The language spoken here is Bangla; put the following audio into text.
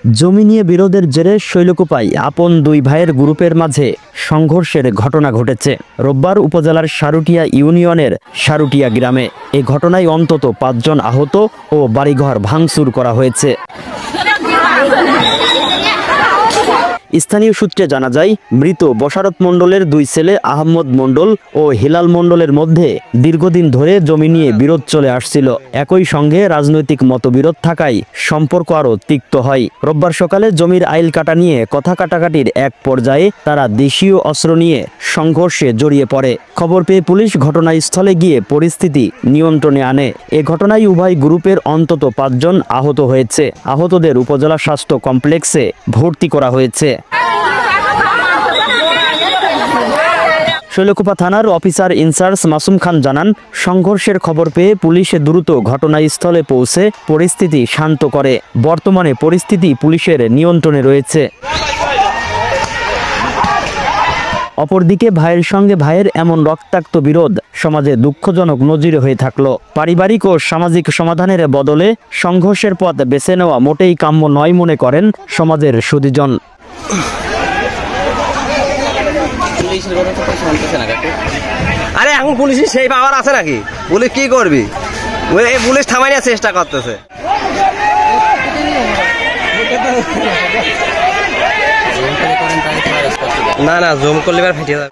জমি নিয়ে বিরোধের জেরে শৈলকুপায় আপন দুই ভাইয়ের গ্রুপের মাঝে সংঘর্ষের ঘটনা ঘটেছে রোববার উপজেলার সারুটিয়া ইউনিয়নের সারুটিয়া গ্রামে। এই ঘটনায় অন্তত ৫ জন আহত ও বাড়িঘর ভাঙচুর করা হয়েছে। স্থানীয় সূত্রে জানা যায়, মৃত বশারত মণ্ডলের দুই ছেলে আহমদ মণ্ডল ও হিলাল মণ্ডলের মধ্যে দীর্ঘদিন ধরে জমি নিয়ে বিরোধ চলে আসছিল। একই সঙ্গে রাজনৈতিক মতবিরোধ থাকায় সম্পর্ক আরও তিক্ত হয়। রোববার সকালে জমির আইল কাটা নিয়ে কথা কাটাকাটির এক পর্যায়ে তারা দেশীয় অস্ত্র নিয়ে সংঘর্ষে জড়িয়ে পড়ে। খবর পেয়ে পুলিশ ঘটনাস্থলে গিয়ে পরিস্থিতি নিয়ন্ত্রণে আনে। এ ঘটনায় উভয় গ্রুপের অন্তত ৫ জন আহত হয়েছে। আহতদের উপজেলা স্বাস্থ্য কমপ্লেক্সে ভর্তি করা হয়েছে। শৈলকুপা থানার অফিসার ইনচার্জ মাসুম খান জানান, সংঘর্ষের খবর পেয়ে পুলিশ দ্রুত ঘটনাস্থলে পৌঁছে পরিস্থিতি শান্ত করে। বর্তমানে পরিস্থিতি পুলিশের নিয়ন্ত্রণে রয়েছে। অপরদিকে ভাইয়ের সঙ্গে ভাইয়ের এমন রক্তাক্ত বিরোধ সমাজে দুঃখজনক নজির হয়ে থাকলো। পারিবারিক ও সামাজিক সমাধানের বদলে সংঘর্ষের পথ বেছে নেওয়া মোটেই কাম্য নয় মনে করেন সমাজের সুধীজন। আরে এখন পুলিশের সেই পাওয়ার আছে নাকি? পুলিশ কি করবি? পুলিশ থামাই নেওয়ার চেষ্টা করতেছে। না জুম করলে ফেটে যাবে।